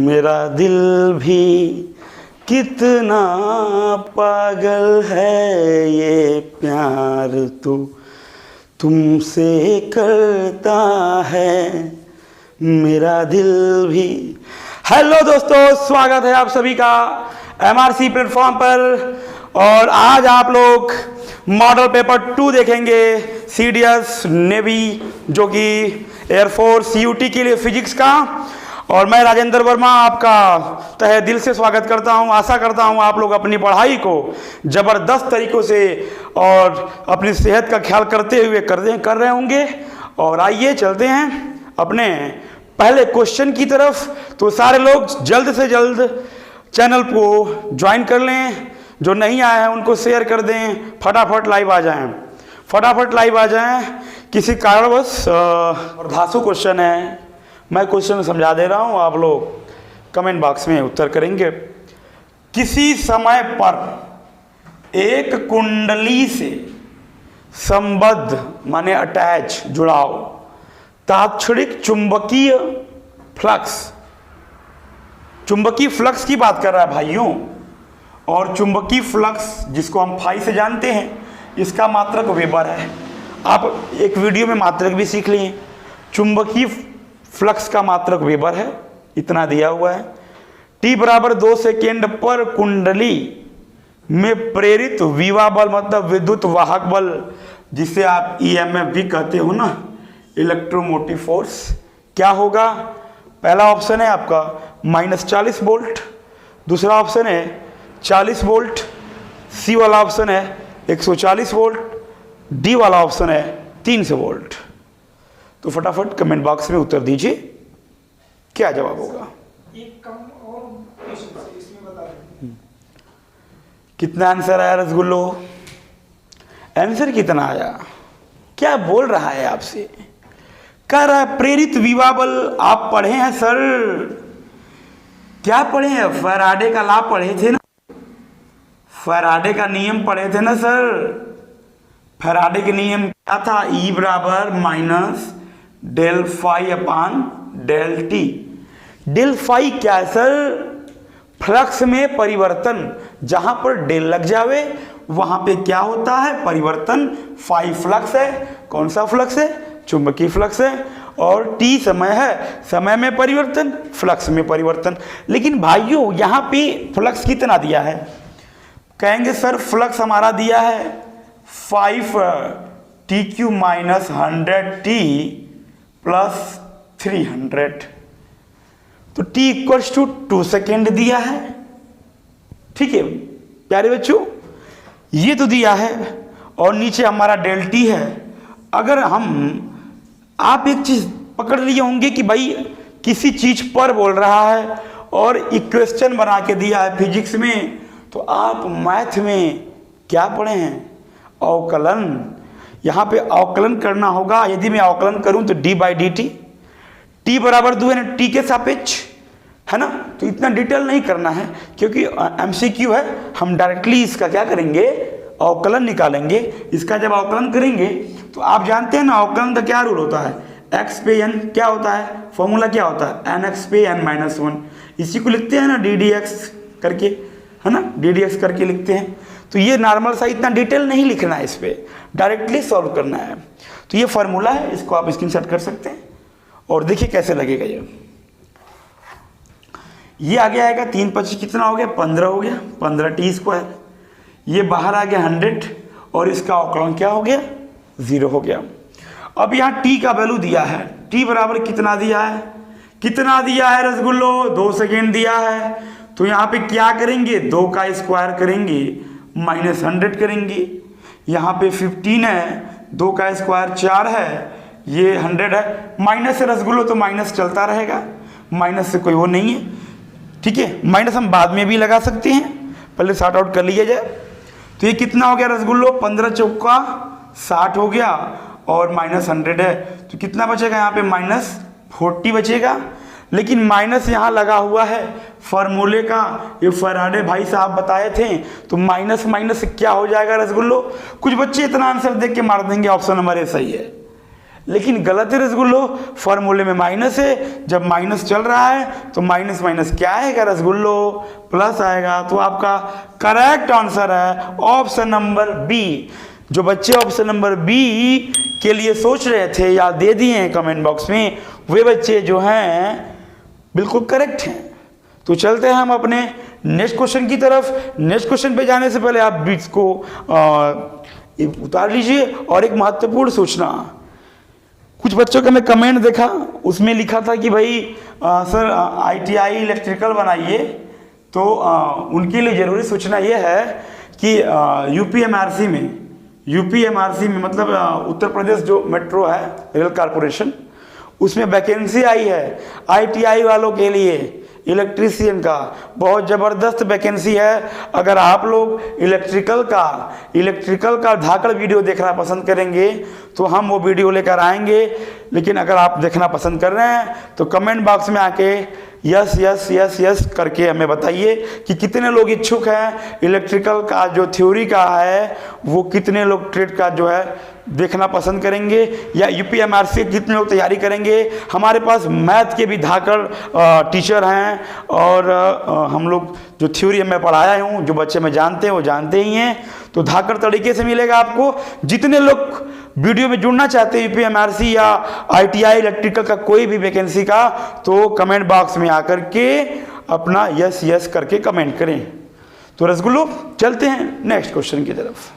मेरा दिल भी कितना पागल है, ये प्यार तो तुमसे करता है मेरा दिल भी। हेलो दोस्तों, स्वागत है आप सभी का MRC प्लेटफॉर्म पर। और आज आप लोग मॉडल पेपर 2 देखेंगे, CDS नेवी, जो कि एयरफोर्स UT के लिए फिजिक्स का। और मैं राजेंद्र वर्मा आपका तहे दिल से स्वागत करता हूं। आशा करता हूं आप लोग अपनी पढ़ाई को ज़बरदस्त तरीक़ों से और अपनी सेहत का ख्याल करते हुए कर रहे होंगे। और आइए चलते हैं अपने पहले क्वेश्चन की तरफ। तो सारे लोग जल्द से जल्द चैनल को ज्वाइन कर लें, जो नहीं आए हैं उनको शेयर कर दें, फटाफट लाइव आ जाएं, फटाफट लाइव आ जाएं। किसी कारणवश और धांसू क्वेश्चन है, मैं क्वेश्चन समझा दे रहा हूं, आप लोग कमेंट बॉक्स में उत्तर करेंगे। किसी समय पर एक कुंडली से संबद्ध माने अटैच, जुड़ाव, तात्क्षणिक चुंबकीय फ्लक्स की बात कर रहा है भाइयों। और चुंबकीय फ्लक्स जिसको हम फाई से जानते हैं, इसका मात्रक वेबर है। आप एक वीडियो में मात्रक भी सीख लिए। चुंबकीय फ्लक्स का मात्रक वेबर है, इतना दिया हुआ है। T बराबर 2 सेकेंड पर कुंडली में प्रेरित विवा बल, मतलब विद्युत वाहक बल, जिसे आप EMF भी कहते हो ना, इलेक्ट्रोमोटिव फोर्स, क्या होगा? पहला ऑप्शन है आपका -40 वोल्ट, दूसरा ऑप्शन है 40 वोल्ट, सी वाला ऑप्शन है 140 वोल्ट, डी वाला ऑप्शन है 300 वोल्ट। तो फटाफट कमेंट बॉक्स में उत्तर दीजिए, क्या जवाब होगा? एक कम और इसमें बता दें। कितना आंसर आया रसगुल्लो? आंसर कितना आया? क्या बोल रहा है आपसे? कह रहा है प्रेरित विवा बल। आप पढ़े हैं सर? क्या पढ़े हैं? फैराडे का लॉ पढ़े थे ना, फैराडे का नियम पढ़े थे ना सर। फैराडे के नियम क्या था? E बराबर -del phi अपान del t। डेल फाई क्या है सर? फ्लक्स में परिवर्तन। जहां पर डेल लग जावे वहां पे क्या होता है? परिवर्तन। फाई फ्लक्स है। कौन सा फ्लक्स है? चुंबकीय फ्लक्स है। और t समय है, समय में परिवर्तन, फ्लक्स में परिवर्तन। लेकिन भाइयों यहाँ पे फ्लक्स कितना दिया है? कहेंगे सर फ्लक्स हमारा दिया है 5t³ - 100t + 300। तो t = 2 सेकेंड दिया है। ठीक है प्यारे बच्चों, ये तो दिया है। और नीचे हमारा डेल टी है। अगर आप एक चीज पकड़ लिए होंगे कि भाई किसी चीज पर बोल रहा है और इक्वेशन बना के दिया है फिजिक्स में, तो आप मैथ में क्या पढ़े हैं? अवकलन। यहाँ पे अवकलन करना होगा। यदि मैं अवकलन करूं तो d/dt, t बराबर 2 है ना, t के सापेक्ष, है ना। तो इतना डिटेल नहीं करना है क्योंकि MCQ है। हम डायरेक्टली इसका क्या करेंगे? अवकलन निकालेंगे। इसका जब अवकलन करेंगे तो आप जानते हैं ना अवकलन का क्या रूल होता है? x पे n क्या होता है? फॉर्मूला क्या होता है? nx पे n - 1। इसी को लिखते हैं ना ddx करके, है ना, ddx करके लिखते हैं। तो ये नॉर्मल सा, इतना डिटेल नहीं लिखना है, इस पर डायरेक्टली सॉल्व करना है। तो ये फार्मूला है, इसको आप स्क्रीनशॉट कर सकते हैं और देखिए कैसे लगेगा। ये आगे आएगा 3 × 25 कितना हो गया? 15 हो गया, 15t²। ये बाहर आ गया 100 और इसका अवकलन क्या हो गया? 0 हो गया। अब यहाँ t का वैल्यू दिया है। t बराबर कितना दिया है? कितना दिया है रसगुल्लो? 2 सेकेंड दिया है। तो यहाँ पे क्या करेंगे? 2 का स्क्वायर करेंगे, -100 करेंगे। यहाँ पे 15 है, 2 का स्क्वायर 4 है, ये 100 है। माइनस से रसगुल्लो तो माइनस चलता रहेगा, माइनस से कोई वो नहीं है। ठीक है, माइनस हम बाद में भी लगा सकते हैं, पहले सॉर्ट आउट कर लिया जाए। तो ये कितना हो गया रसगुल्लो? 15 चौका 60 हो गया और -100 है। तो कितना बचेगा यहाँ पे? -40 बचेगा। लेकिन माइनस यहाँ लगा हुआ है फॉर्मूले का, ये फैराडे भाई साहब बताए थे। तो माइनस माइनस क्या हो जाएगा रसगुल्लो? कुछ बच्चे इतना आंसर देख के मार देंगे ऑप्शन नंबर ए सही है। लेकिन गलत है रसगुल्लो, फॉर्मूले में माइनस है, जब माइनस चल रहा है तो माइनस माइनस क्या आएगा रसगुल्लो, प्लस आएगा। तो आपका करेक्ट आंसर है ऑप्शन नंबर बी। जो बच्चे ऑप्शन नंबर बी के लिए सोच रहे थे या दे दिए हैं कमेंट बॉक्स में, वे बच्चे जो हैं बिल्कुल करेक्ट हैं। तो चलते हैं हम अपने नेक्स्ट क्वेश्चन की तरफ। नेक्स्ट क्वेश्चन पे जाने से पहले आप बीट्स को उतार लीजिए। और एक महत्वपूर्ण सूचना, कुछ बच्चों का मैं कमेंट देखा, उसमें लिखा था कि भाई सर ITI इलेक्ट्रिकल बनाइए। तो उनके लिए ज़रूरी सूचना यह है कि UPMRC में मतलब उत्तर प्रदेश जो मेट्रो है रेल कारपोरेशन, उसमें वैकेंसी आई है ITI वालों के लिए इलेक्ट्रीशियन का, बहुत ज़बरदस्त वैकेंसी है। अगर आप लोग इलेक्ट्रिकल का धाकड़ वीडियो देखना पसंद करेंगे तो हम वो वीडियो लेकर आएंगे। लेकिन अगर आप देखना पसंद कर रहे हैं तो कमेंट बॉक्स में आके यस यस यस यस करके हमें बताइए कि कितने लोग इच्छुक हैं इलेक्ट्रिकल का जो थ्योरी का है, वो कितने लोग ट्रेड का जो है देखना पसंद करेंगे, या UPMRC कितने लोग तैयारी करेंगे। हमारे पास मैथ के भी धाकड़ टीचर हैं, और हम लोग जो थ्योरी मैं पढ़ाया हूँ, जो बच्चे में जानते हैं वो जानते ही हैं। तो धाकड़ तरीके से मिलेगा आपको। जितने लोग वीडियो में जुड़ना चाहते हैं UPMRC या ITI इलेक्ट्रिकल का कोई भी वैकेंसी का, तो कमेंट बॉक्स में आकर के अपना यस यस करके कमेंट करें। तो रसगुल्लो चलते हैं नेक्स्ट क्वेश्चन की तरफ।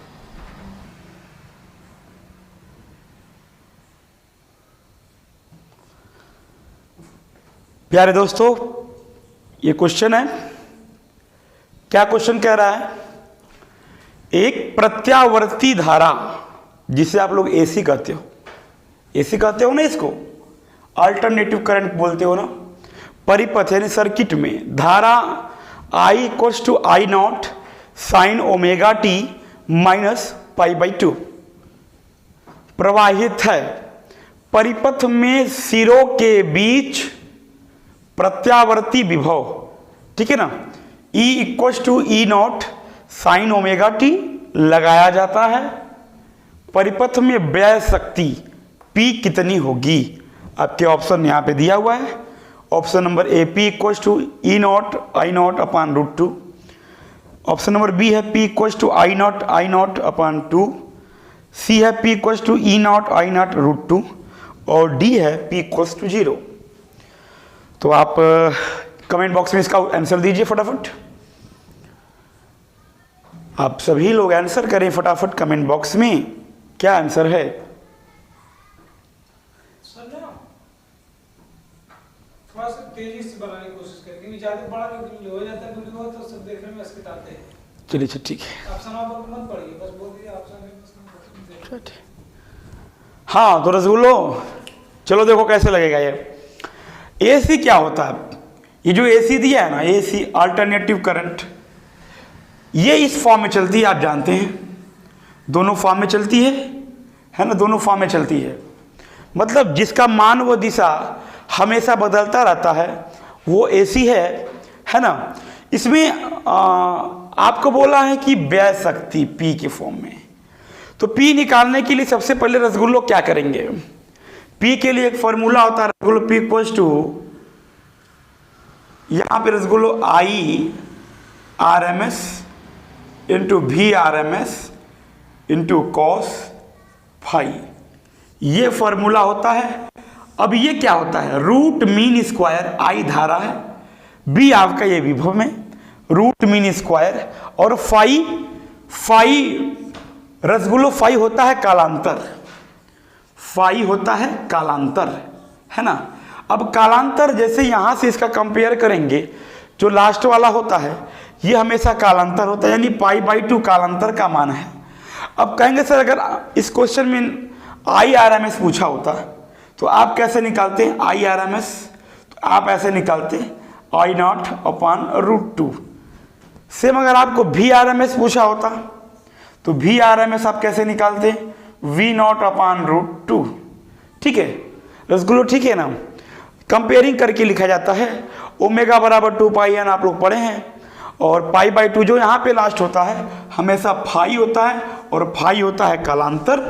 प्यारे दोस्तों, ये क्वेश्चन है, क्या क्वेश्चन कह रहा है, एक प्रत्यावर्ती धारा, जिसे आप लोग AC कहते हो ना, इसको अल्टरनेटिव करंट बोलते हो ना, परिपथ यानी सर्किट में धारा I = I0 sin ωt minus π/2 प्रवाहित है। परिपथ में सिरों के बीच प्रत्यावर्ती विभव, ठीक है ना, E = E0 sin ωt लगाया जाता है। परिपथ में व्यय शक्ति P कितनी होगी? आपके ऑप्शन यहाँ पे दिया हुआ है। Option number A P = E0 I0/√2, option number B है P = I0 I0/2, C है P = E0 I0/√2 और D है P = 0। तो आप कमेंट बॉक्स में इसका आंसर दीजिए फटाफट। आप सभी लोग आंसर करें फटाफट कमेंट बॉक्स में, क्या आंसर है। सर ना थोड़ा सा तेजी से बनाने की कोशिश करें, क्योंकि ज्यादा बड़ा हो जाता है वीडियो तो सब देखने में अस्किताते हैं। चलिए अच्छा ठीक है, आप समा पर मत पढ़िए, बस बोल दीजिए ऑप्शन। हाँ तो रसगुल्लो चलो देखो कैसे लगेगा ये। AC क्या होता है, ये जो AC दिया है ना, AC अल्टरनेटिव करंट, ये इस फॉर्म में चलती है, आप जानते हैं दोनों फॉर्म में चलती है ना, दोनों फॉर्म में चलती है। मतलब जिसका मान व दिशा हमेशा बदलता रहता है वो AC है ना। इसमें आपको बोला है कि व्यय शक्ति P के फॉर्म में, तो P निकालने के लिए सबसे पहले रसगुल्लो क्या करेंगे, P के लिए एक फॉर्मूला होता है रसगुल्लो, P = यहाँ पे रसगुल्लो I/RMS × VRMS × cos φ, ये फॉर्मूला होता है। अब ये क्या होता है, रूट मीन स्क्वायर, I धारा है, B आपका ये विभव में, रूट मीन स्क्वायर, और फाई रसगुल्लो फाई होता है कालांतर, फाई होता है कालांतर, है ना। अब कालांतर जैसे यहां से इसका कंपेयर करेंगे, जो लास्ट वाला होता है ये हमेशा कालांतर होता है, यानी π/2 कालांतर का मान है। अब कहेंगे सर अगर इस क्वेश्चन में I/RMS पूछा होता तो आप कैसे निकालते हैं I/RMS, तो आप ऐसे निकालते I0/√2। सेम अगर आपको VRMS पूछा होता तो VRMS आप कैसे निकालते V0/√2, ठीक है रसगुल्लो, ठीक है ना। कंपेयरिंग करके लिखा जाता है, ओमेगा = 2πn आप लोग पढ़े हैं, और π/2 जो यहाँ पे लास्ट होता है हमेशा फाई होता है, और फाई होता है कालांतर।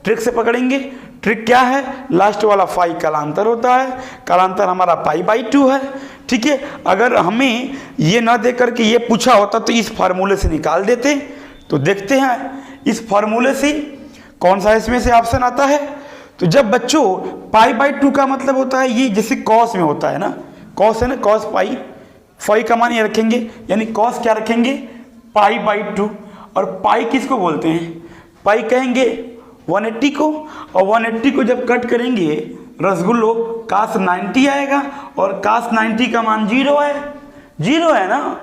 ट्रिक से पकड़ेंगे, ट्रिक क्या है, लास्ट वाला फाई कालांतर होता है, कालांतर हमारा π/2 है। ठीक है, अगर हमें ये ना दे करके ये पूछा होता तो इस फार्मूले से निकाल देते। तो देखते हैं इस फार्मूले से कौन सा इसमें से ऑप्शन आता है। तो जब बच्चों π/2 का मतलब होता है ये जैसे कॉस में होता है ना, कॉस है ना, कॉस पाई, फाई का मान ये रखेंगे, यानी कॉस क्या रखेंगे π/2। और पाई किसको बोलते हैं, पाई कहेंगे 180 को, और 180 को जब कट करेंगे रसगुल्लो cos 90 आएगा, और cos 90 का मान 0 है, 0 है ना।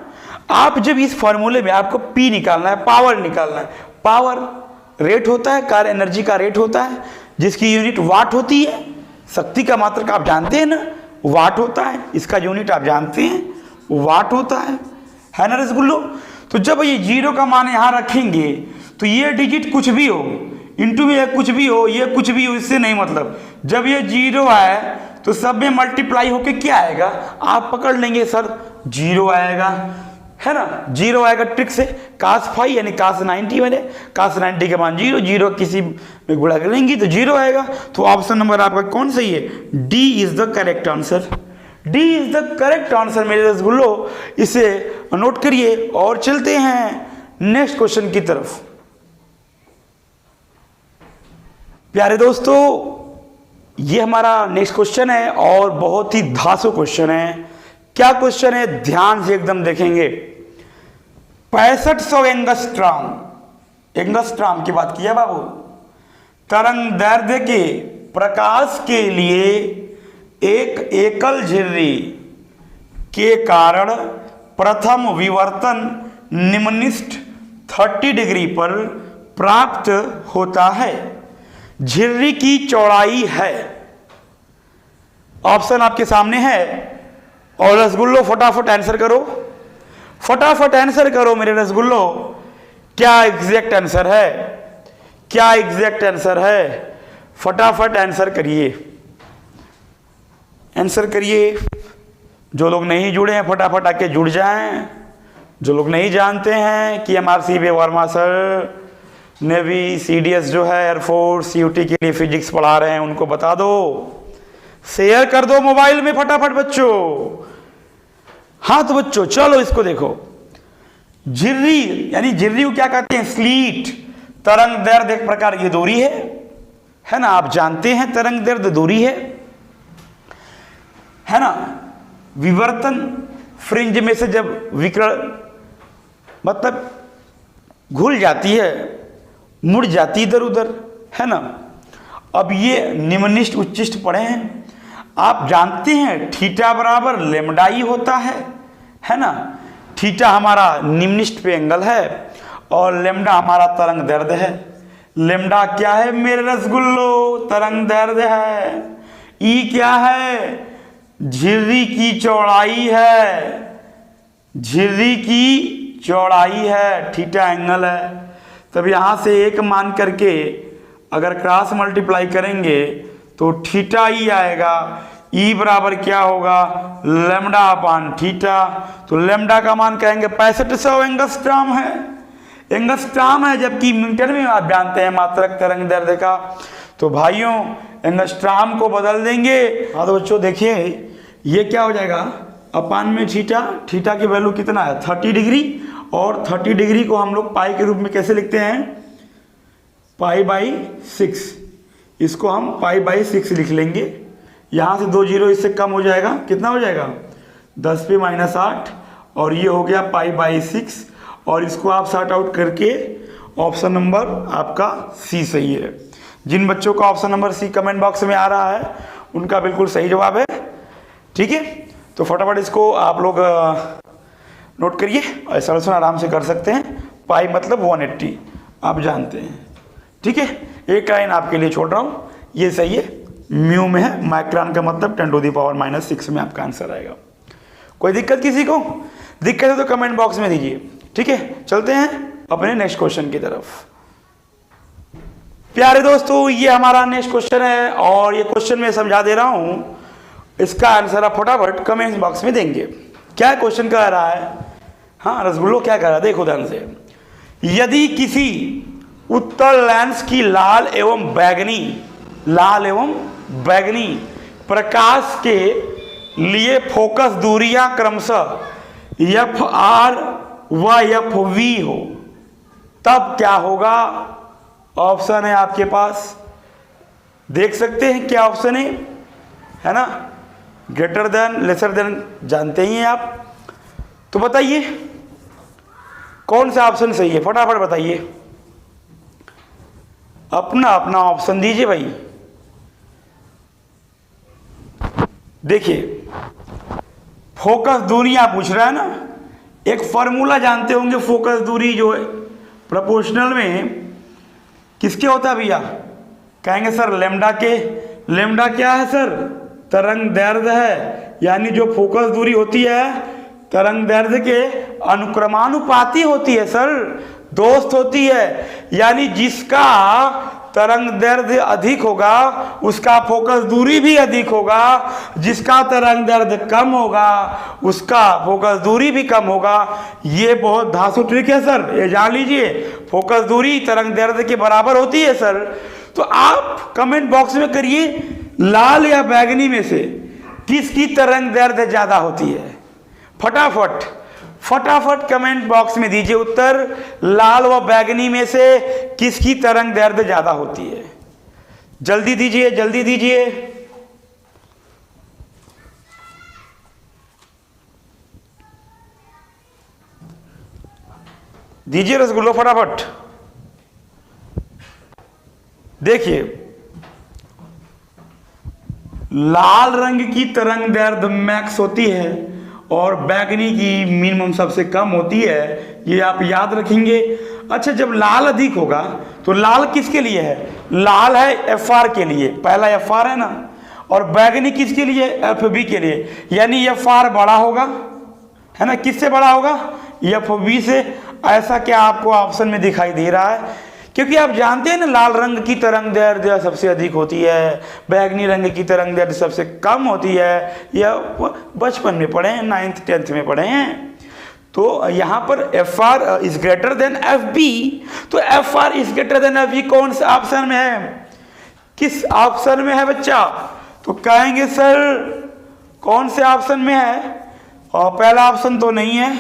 आप जब इस फॉर्मूले में आपको P निकालना है, पावर निकालना है, पावर रेट होता है, कार्य एनर्जी का रेट होता है जिसकी यूनिट वाट होती है। शक्ति का मात्रक आप जानते हैं ना, वाट होता है, इसका यूनिट आप जानते हैं वाट होता है ना रसगुल्लो। तो जब ये 0 का मान यहाँ रखेंगे तो ये डिजिट कुछ भी हो, इंटू में कुछ भी हो, ये कुछ भी हो, इससे नहीं मतलब। जब ये 0 आए तो सब में मल्टीप्लाई होके क्या आएगा, आप पकड़ लेंगे सर 0 आएगा, है ना, 0 आएगा ट्रिक से। cos फाई यानी cos 90 वाले, cos 90 के मान 0, 0 किसी में गुणा करेंगे तो 0 आएगा। तो ऑप्शन नंबर आपका कौन सही है, D is the correct answer, D is the correct answer मेरे रसगुल्लो। इसे नोट करिए और चलते हैं नेक्स्ट क्वेश्चन की तरफ। प्यारे दोस्तों, ये हमारा नेक्स्ट क्वेश्चन है और बहुत ही धांसू क्वेश्चन है। क्या क्वेश्चन है, ध्यान से एकदम देखेंगे। 6500 एंगस्ट्रॉम, एंगस्ट्रॉम की बात किया बाबू, तरंग दैर्ध्य के प्रकाश के लिए एक एकल झिर्री के कारण प्रथम विवर्तन निम्नलिखित 30 डिग्री पर प्राप्त होता है। झिर्री की चौड़ाई है, ऑप्शन आपके सामने है, और रसगुल्लो फटाफट आंसर करो, फटाफट आंसर करो मेरे रसगुल्लो। क्या एग्जैक्ट आंसर है, क्या एग्जैक्ट आंसर है, फटाफट आंसर करिए, आंसर करिए। जो लोग नहीं जुड़े हैं फटाफट आके जुड़ जाएं। जो लोग नहीं जानते हैं कि MRCB Verma sir navy CDS जो है एयरफोर्स CUT के लिए फिजिक्स पढ़ा रहे हैं, उनको बता दो, शेयर कर दो मोबाइल में फटाफट बच्चों। हाँ तो बच्चों चलो इसको देखो, झिर्री यानी झिर्री को क्या कहते हैं, स्लीट। तरंग दैर्ध्य एक प्रकार की दूरी है ना, आप जानते हैं तरंग दैर्ध्य दूरी है ना। विवर्तन फ्रिंज में से जब विकिरण मतलब घुल जाती है, मुड़ जाती इधर उधर, है ना। अब ये निम्नलिखित उच्चिष्ट पढ़े हैं, आप जानते हैं थीटा बराबर लेमडा ही होता है ना। थीटा हमारा निम्नलिखित पे एंगल है और लेमडा हमारा तरंग दैर्ध्य है। लेमडा क्या है मेरे रसगुल्लो, तरंग दैर्ध्य है। ई क्या है, झिर्री की चौड़ाई है, झिर्री की चौड़ाई है, थीटा एंगल है। तब यहाँ से एक मान करके अगर क्रॉस मल्टीप्लाई करेंगे तो थीटा ही आएगा। ई बराबर क्या होगा, लेमडा अपान थीटा। तो लेमडा का मान कहेंगे 6500 एंगस्ट्रॉम है, एंगस्ट्रॉम है, जबकि मीटर में आप जानते हैं मात्रक तरंग दैर्ध्य का। तो भाइयों एंगस्ट्रॉम को बदल देंगे। हाँ तो बच्चों देखिए ये क्या हो जाएगा, अपान में थीटा, थीटा की वैल्यू कितना है 30 डिग्री, और 30 डिग्री को हम लोग पाई के रूप में कैसे लिखते हैं, π/6। इसको हम π/6 लिख लेंगे। यहाँ से 2 जीरो इससे कम हो जाएगा, कितना हो जाएगा 10 पे -8, और ये हो गया π/6। और इसको आप सॉर्ट आउट करके ऑप्शन नंबर आपका सी सही है। जिन बच्चों का option number C comment box में आ रहा है उनका बिल्कुल सही जवाब है। ठीक है, तो फटाफट इसको आप लोग नोट करिए और सॉल्यूशन आराम से कर सकते हैं। पाई मतलब 180 आप जानते हैं। ठीक है, एक लाइन आपके लिए छोड़ रहा हूँ, ये सही है, म्यू में है, माइक्रोन का मतलब 10⁻⁻6 में आपका आंसर आएगा। कोई दिक्कत किसी को, दिक्कत है तो कमेंट बॉक्स में दीजिए। ठीक है, चलते हैं अपने नेक्स्ट क्वेश्चन की तरफ। प्यारे दोस्तों ये हमारा नेक्स्ट क्वेश्चन है और ये क्वेश्चन मैं समझा दे रहा हूं, इसका आंसर आप फटाफट कमेंट बॉक्स में देंगे। क्या क्वेश्चन कह रहा है, हाँ रसगुल्लो क्या कह रहा है, देखो ध्यान से। यदि किसी उत्तल लेंस की लाल एवं बैगनी लाल एवं बैगनी प्रकाश के लिए फोकस दूरियां क्रमशः FR व FV हो, तब क्या होगा? ऑप्शन है आपके पास, देख सकते हैं क्या ऑप्शन है ना? ग्रेटर देन, लेसर देन जानते ही हैं आप। तो बताइए कौन सा ऑप्शन सही है, फटाफट बताइए, अपना अपना ऑप्शन दीजिए भाई। देखिए फोकस दूरियां पूछ रहा है ना, एक फॉर्मूला जानते होंगे, फोकस दूरी जो है प्रोपोर्शनल में किसके होता है भैया? कहेंगे सर लेमडा के। लेमडा क्या है सर? तरंग दैर्ध्य है, यानी जो फोकस दूरी होती है तरंग दैर्ध्य के अनुक्रमानुपाती होती है सर, दोस्त होती है। यानी जिसका तरंग दैर्ध्य अधिक होगा उसका फोकस दूरी भी अधिक होगा, जिसका तरंग दैर्ध्य कम होगा उसका फोकस दूरी भी कम होगा। ये बहुत धांसू ट्रिक है सर, ये जान लीजिए, फोकस दूरी तरंग दैर्ध्य के बराबर होती है सर। तो आप कमेंट बॉक्स में करिए लाल या बैगनी में से किसकी तरंग दैर्ध्य ज्यादा होती है? फटाफट फटाफट कमेंट बॉक्स में दीजिए उत्तर, लाल व बैगनी में से किसकी तरंग दैर्ध्य ज्यादा होती है? जल्दी दीजिए, जल्दी दीजिए। दीजिए रसगुल्लो फटाफट। देखिए लाल रंग की तरंग दैर्ध्य मैक्स होती है और बैगनी की मिनिमम सबसे कम होती है, ये आप याद रखेंगे। अच्छा, जब लाल अधिक होगा तो लाल किसके लिए है? लाल है FR के लिए, पहला FR है ना, और बैगनी किसके लिए? FB के लिए। यानी FR बड़ा होगा, है ना, किससे बड़ा होगा? FB से। ऐसा क्या आपको ऑप्शन में दिखाई दे रहा है? क्योंकि आप जानते हैं ना लाल रंग की तरंग दैर्ध्य सबसे अधिक होती है, बैगनी रंग की तरंग दैर्ध्य सबसे कम होती है। यह बचपन में पढ़े हैं, 9th 10th में पढ़े हैं। तो यहाँ पर FR is greater than FB, तो FR is greater than FB कौन से ऑप्शन में है? किस ऑप्शन में है बच्चा? तो कहेंगे सर कौन से ऑप्शन में है? और पहला ऑप्शन तो नहीं है,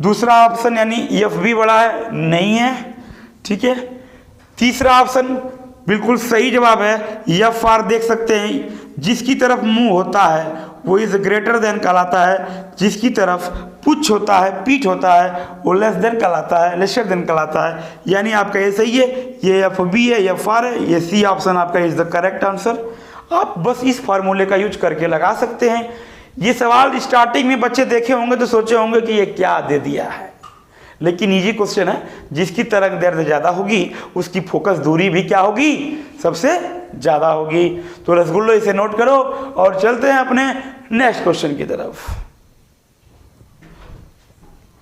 दूसरा ऑप्शन यानी FB बड़ा है, नहीं है, ठीक है। तीसरा ऑप्शन बिल्कुल सही जवाब है, FR देख सकते हैं, जिसकी तरफ मुंह होता है वो इज ग्रेटर देन कहलाता है, जिसकी तरफ पुच्छ होता है, पीठ होता है, वो लेस देन कहलाता है, लेसर देन कहलाता है। यानी आपका ये सही है, ये FB है, FR है, ये C ऑप्शन आपका इज द करेक्ट आंसर। आप बस इस फार्मूले का यूज करके लगा सकते हैं। ये सवाल स्टार्टिंग में बच्चे देखे होंगे तो सोचे होंगे कि ये क्या दे दिया है, लेकिन इजी क्वेश्चन है। जिसकी तरंग दैर्ध्य ज्यादा होगी उसकी फोकस दूरी भी क्या होगी? सबसे ज्यादा होगी। तो रसगुल्लो इसे नोट करो और चलते हैं अपने नेक्स्ट क्वेश्चन की तरफ।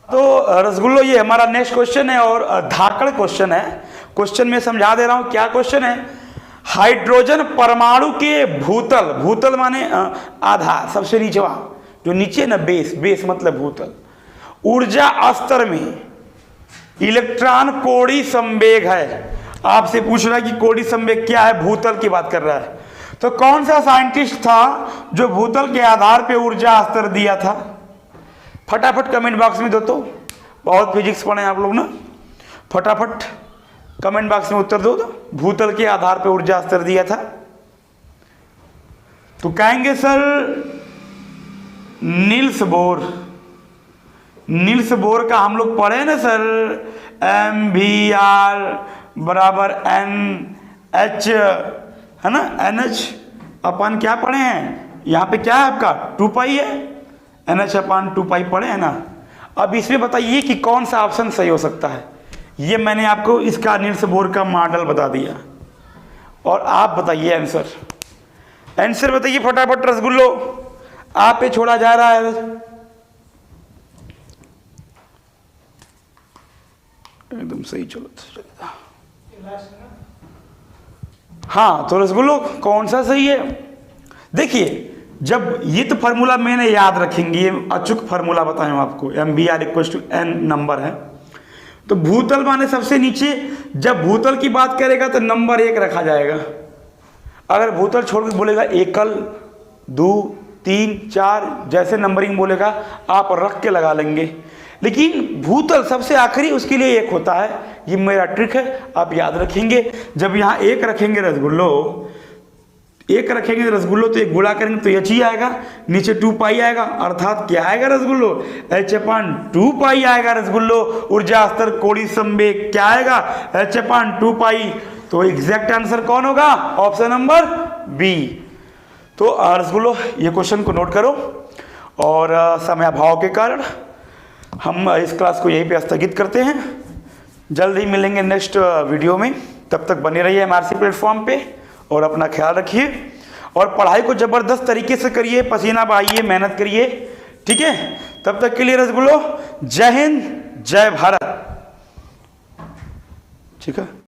तो रसगुल्लो ये हमारा नेक्स्ट क्वेश्चन है और धाकड़ क्वेश्चन है। क्वेश्चन में समझा दे रहा हूं क्या क्वेश्चन है। हाइड्रोजन परमाणु के भूतल, भूतल माने आधार, सबसे नीचे वहां जो नीचे ना, बेस, बेस मतलब भूतल, ऊर्जा स्तर में इलेक्ट्रॉन कोणीय संवेग है। आपसे पूछ रहा है कि कोणीय संवेग क्या है, भूतल की बात कर रहा है। तो कौन सा साइंटिस्ट था जो भूतल के आधार पे ऊर्जा स्तर दिया था? फटाफट कमेंट बॉक्स में दो, तो बहुत फिजिक्स पढ़े आप लोग ना, फटाफट कमेंट बॉक्स में उत्तर दो। तो भूतल के आधार पे ऊर्जा स्तर दिया था, तो कहेंगे sir Niels Bohr. Niels Bohr का हम लोग पढ़े ना सर, MVR बराबर NH, है ना, NH अपन क्या पढ़े हैं? यहाँ पे क्या है आपका 2 पाई है, NH अपन 2 पाई पढ़े हैं ना। अब इसमें बताइए कि कौन सा ऑप्शन सही हो सकता है। ये मैंने आपको इसका नील्स बोर का मॉडल बता दिया और आप बताइए आंसर। आंसर बताइए फटाफट रसगुल्लो, आप पे छोड़ा जा रहा है। एकदम सही, चलो चलेगा। हाँ, तो रसगुल्लो कौन सा सही है? देखिए जब ये तो फार्मूला मैंने याद रखेंगे, ये अचूक फार्मूला बताएं आपको, MVR = N नंबर है। तो भूतल माने सबसे नीचे, जब भूतल की बात करेगा तो नंबर 1 रखा जाएगा। अगर भूतल छोड़ के बोलेगा एकल, दो, तीन, चार, जैसे नंबरिंग बोलेगा आप रख के लगा लेंगे। लेकिन भूतल सबसे आखिरी, उसके लिए एक होता है। ये मेरा ट्रिक है, आप याद रखेंगे। जब यहाँ एक रखेंगे रसगुल्लो, एक रखेंगे रसगुल्लो, तो एक गुणा करेंगे तो एच ही आएगा, नीचे 2 पाई आएगा, अर्थात क्या आएगा रसगुल्लो, H/2 पाई आएगा रसगुल्लो। ऊर्जा स्तर कोणीय संवेग क्या आएगा, H/2 पाई। तो एग्जैक्ट आंसर कौन होगा, ऑप्शन नंबर बी। तो रसगुल्लो ये क्वेश्चन को नोट करो। और समय अभाव के कारण हम इस क्लास को यहीं पे स्थगित करते हैं। जल्द ही मिलेंगे नेक्स्ट वीडियो में। तब तक बने रहिए MRC प्लेटफॉर्म पे और अपना ख्याल रखिए। और पढ़ाई को ज़बरदस्त तरीके से करिए, पसीना बहाइए, मेहनत करिए, ठीक है। तब तक के लिए रसगुल्लो, जय हिंद, जय भारत, ठीक है।